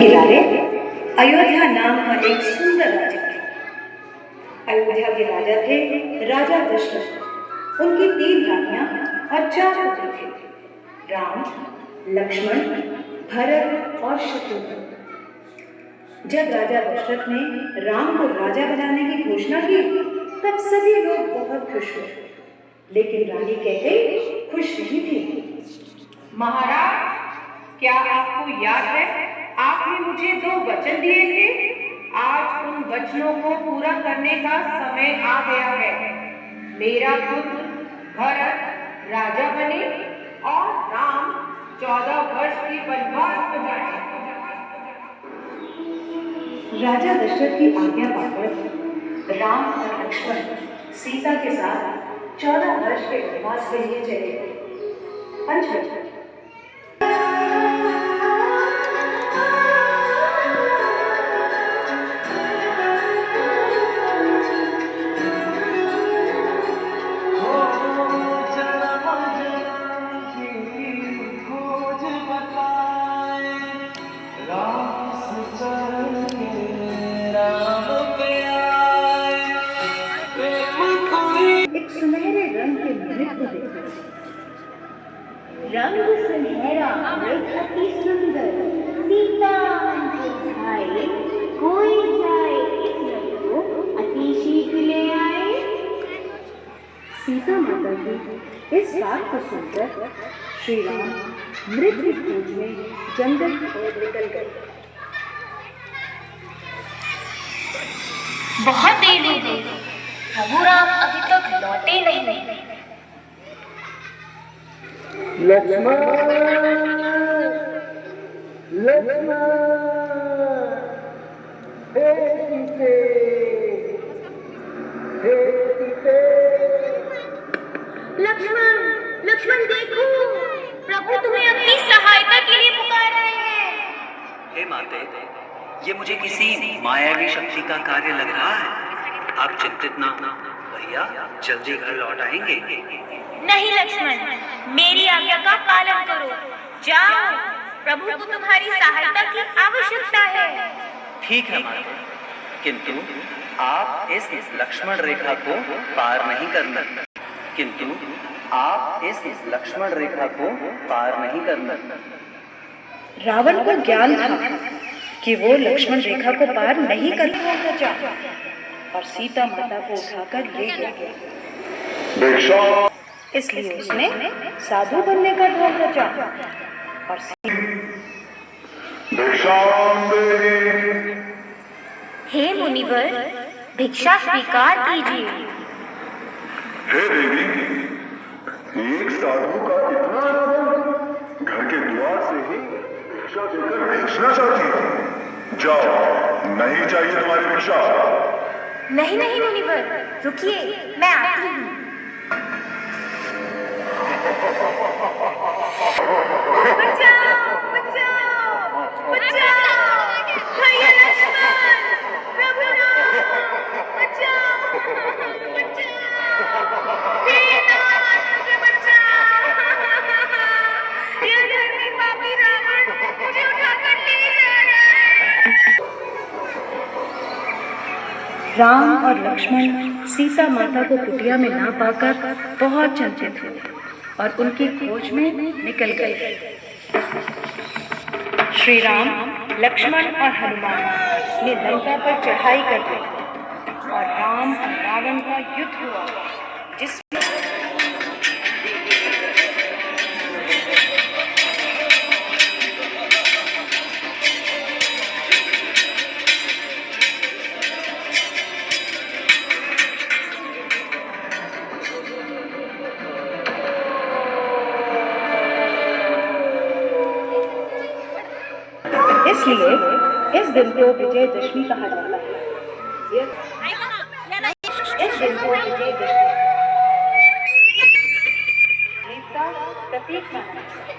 किनारे अयोध्या नाम का एक सुंदर राज्य था। अयोध्या के राजा थे राजा दशरथ। उनकी 3 रानियां और 4 पुत्र थे, राम, लक्ष्मण, भरत और शत्रुघ्न। जब राजा दशरथ ने राम को राजा बनाने की घोषणा की, तब सभी लोग बहुत खुश हुए, लेकिन रानी कैकेयी खुश नहीं थी। महाराज, क्या आपको याद है आपने मुझे 2 वचन दिए थे? आज उन वचनों को पूरा करने का समय आ गया है। मेरा पुत्र भरत राजा बने और राम 14 वर्ष की वनवास को जाए। राजा दशरथ की आज्ञा पाकर राम और लक्ष्मण सीता के साथ 14 वर्ष के वनवास के लिए चले गए। पंचवटी सुनहरे रंग के मृग को देखा। रंग सुनहरा मृग अति सुंदर, सीता मन को भाए, कोई जाए इस रंग को अति शीघ्र ले आए। सीता माता की इस बात को सुनकर श्री राम मृग की खोज में जंगल की ओर निकल गए। बहुत देर हो गई, प्रभु राम अभी तक लौटे नहीं। लक्ष्मण, लक्ष्मण, हे सीते, हे सीते। लक्ष्मण, लक्ष्मण देखो, प्रभु तुम्हें अपनी सहायता के लिए पुकार रहे हैं। हे माते, ये मुझे किसी मायावी शक्ति का कार्य लग रहा है। आप चिंतित ना हो, भैया जल्दी घर लौट आएंगे। नहीं लक्ष्मण, मेरी आज्ञा का पालन करो। जाओ, प्रभु को तुम्हारी सहायता की आवश्यकता है। ठीक है माते, किंतु आप इस लक्ष्मण रेखा को पार नहीं करना। किंतु आप इस लक्ष्मण रेखा को पार नहीं करना। रावण को ज्ञान था कि वो लक्ष्मण रेखा को पार नहीं कर सकता और सीता माता को उठाकर ले गया। इसलिए उसने साधु बनने का ढोंग रचा और हे मुनिवर, भिक्षा स्वीकार कीजिए। हे देवी, एक साधु का इतना आदर, घर के द्वार से ही भिक्षा देकर भेजना चाहती है। जाओ, नहीं चाहिए तुम्हारी भिक्षा। नहीं नहीं मुनिवर, रुकिए, मैं आती हूँ। बचाओ, बचाओ, बचाओ, भैया लक्ष्मण, प्रभु राम, बचाओ, बचाओ, हे नाथ, मुझे बचाओ। ये धर्मी पापी रावण मुझे उठाकर ले जा रहा है। राम और लक्ष्मण सीता माता को कुटिया में ना पाकर बहुत चिंतित हुए और उनकी खोज में निकल गए। श्री राम, लक्ष्मण और हनुमान ने लंका पर चढ़ाई कर दी और राम और रावण का युद्ध हुआ, जिसमें इसलिए इस दिन को विजयदशमी कहा जाता है। इस दिन को विजयदशमी का प्रतीक माना जाता है।